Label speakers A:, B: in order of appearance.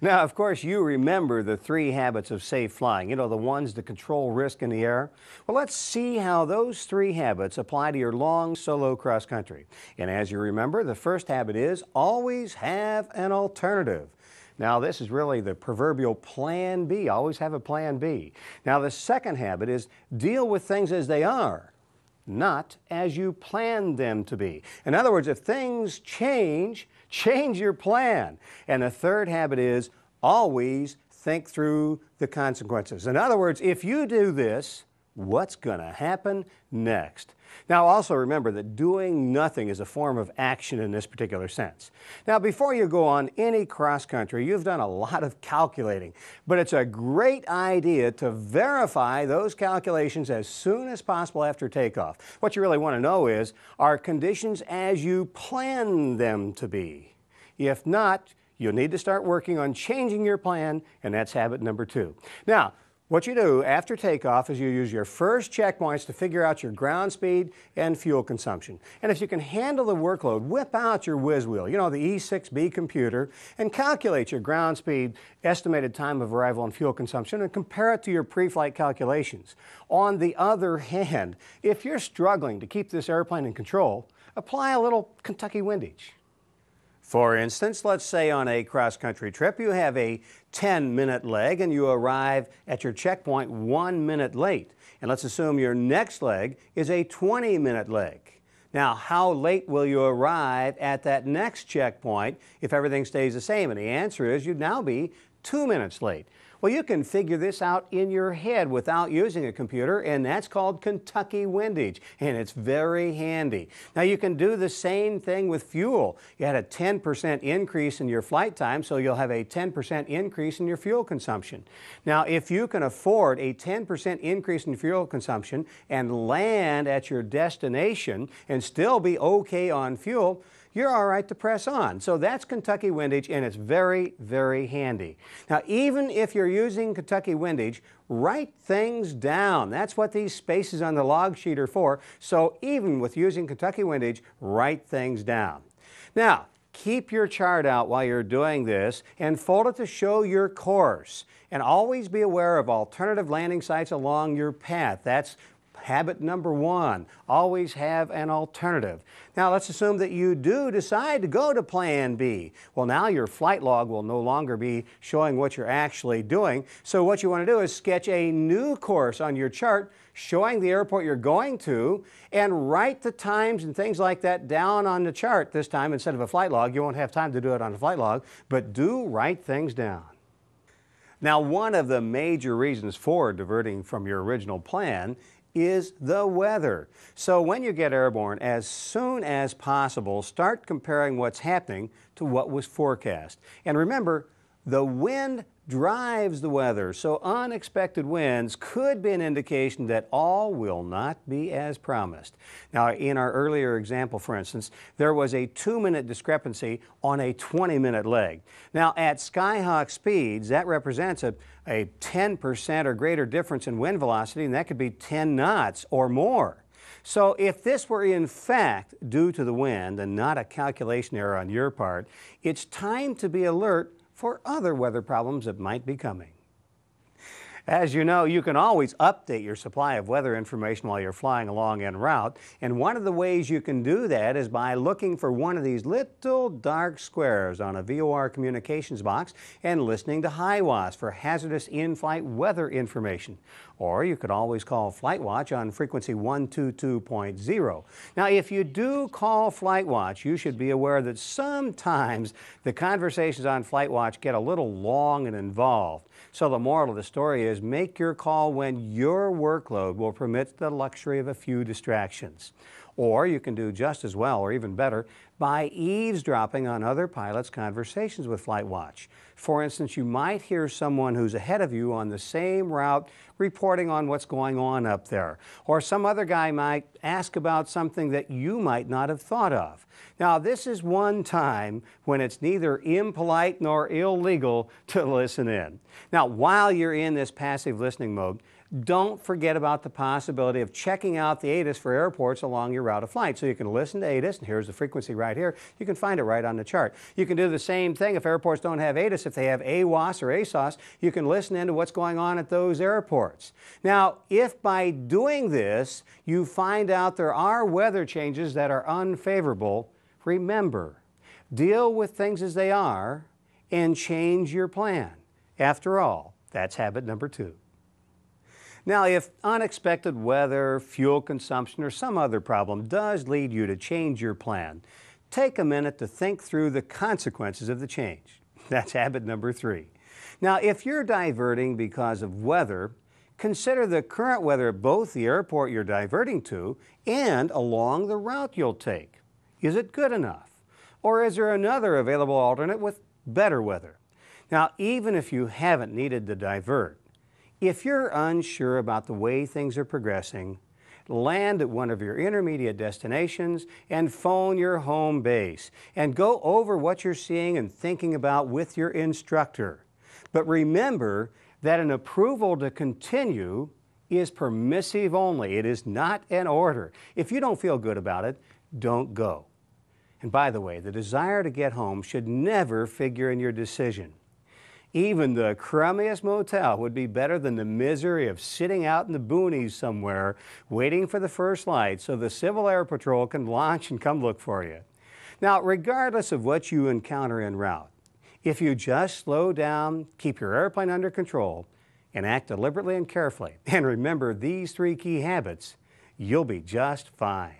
A: Now, of course, you remember the 3 habits of safe flying, the ones to control risk in the air. Well, let's see how those 3 habits apply to your long solo cross country. And as you remember, the first habit is always have an alternative. Now, this is really the proverbial plan B. Always have a plan B. Now, the second habit is deal with things as they are, not as you planned them to be. In other words, if things change your plan. And the third habit is always think through the consequences. In other words, if you do this, what's going to happen next? Now, also remember that doing nothing is a form of action in this particular sense. Now, before you go on any cross country, you've done a lot of calculating, but it's a great idea to verify those calculations as soon as possible after takeoff. What you really want to know is, are conditions as you planned them to be? If not, you'll need to start working on changing your plan, and that's habit number 2. Now, what you do after takeoff is you use your first checkpoints to figure out your ground speed and fuel consumption. And if you can handle the workload, whip out your whiz wheel, the E6B computer, and calculate your ground speed, estimated time of arrival, and fuel consumption, and compare it to your pre-flight calculations. On the other hand, if you're struggling to keep this airplane in control, apply a little Kentucky windage. For instance, let's say on a cross-country trip you have a 10-minute leg and you arrive at your checkpoint 1 minute late. And let's assume your next leg is a 20-minute leg. Now, how late will you arrive at that next checkpoint if everything stays the same? And the answer is you'd now be 2 minutes late. Well, you can figure this out in your head without using a computer, and that's called Kentucky windage, and it's very handy. Now, you can do the same thing with fuel. You had a 10% increase in your flight time, so you'll have a 10% increase in your fuel consumption. Now, if you can afford a 10% increase in fuel consumption and land at your destination and still be okay on fuel, you're all right to press on. So that's Kentucky windage, and it's very, very handy. Now, even if you're using Kentucky windage, write things down. That's what these spaces on the log sheet are for. So even with using Kentucky windage, write things down. Now, keep your chart out while you're doing this and fold it to show your course. And always be aware of alternative landing sites along your path. That's habit number 1, always have an alternative. Now, let's assume that you do decide to go to plan B. Well, now your flight log will no longer be showing what you're actually doing. So what you want to do is sketch a new course on your chart showing the airport you're going to and write the times and things like that down on the chart this time instead of a flight log. You won't have time to do it on a flight log, but do write things down. Now, one of the major reasons for diverting from your original plan is the weather. So when you get airborne, as soon as possible, start comparing what's happening to what was forecast. And remember, the wind drives the weather, so unexpected winds could be an indication that all will not be as promised. Now, in our earlier example, for instance, there was a 2-minute discrepancy on a 20-minute leg. Now, at Skyhawk speeds, that represents a 10% or greater difference in wind velocity, and that could be 10 knots or more. So if this were in fact due to the wind and not a calculation error on your part, it's time to be alert for other weather problems that might be coming. As you know, you can always update your supply of weather information while you're flying along en route, and one of the ways you can do that is by looking for one of these little dark squares on a VOR communications box and listening to HiWAS for hazardous in-flight weather information. Or you could always call FlightWatch on frequency 122.0. Now, if you do call FlightWatch, you should be aware that sometimes the conversations on FlightWatch get a little long and involved. So the moral of the story is make your call when your workload will permit the luxury of a few distractions. Or you can do just as well, or even better, by eavesdropping on other pilots' conversations with FlightWatch. For instance, you might hear someone who's ahead of you on the same route reporting on what's going on up there. Or some other guy might ask about something that you might not have thought of. Now, this is one time when it's neither impolite nor illegal to listen in. Now, while you're in this passive listening mode, Don't forget about the possibility of checking out the ATIS for airports along your route of flight. So you can listen to ATIS, and here's the frequency right here. You can find it right on the chart. You can do the same thing if airports don't have ATIS. If they have AWOS or ASOS, you can listen into what's going on at those airports. Now, if by doing this you find out there are weather changes that are unfavorable, remember, deal with things as they are and change your plan. After all, that's habit number 2. Now, if unexpected weather, fuel consumption, or some other problem does lead you to change your plan, take a minute to think through the consequences of the change. That's habit number 3. Now, if you're diverting because of weather, consider the current weather at both the airport you're diverting to and along the route you'll take. Is it good enough? Or is there another available alternate with better weather? Now, even if you haven't needed to divert, if you're unsure about the way things are progressing, land at one of your intermediate destinations and phone your home base and go over what you're seeing and thinking about with your instructor. But remember that an approval to continue is permissive only. It is not an order. If you don't feel good about it, don't go. And by the way, the desire to get home should never figure in your decision. Even the crummiest motel would be better than the misery of sitting out in the boonies somewhere waiting for the first light so the Civil Air Patrol can launch and come look for you. Now, regardless of what you encounter en route, if you just slow down, keep your airplane under control, and act deliberately and carefully, and remember these 3 key habits, you'll be just fine.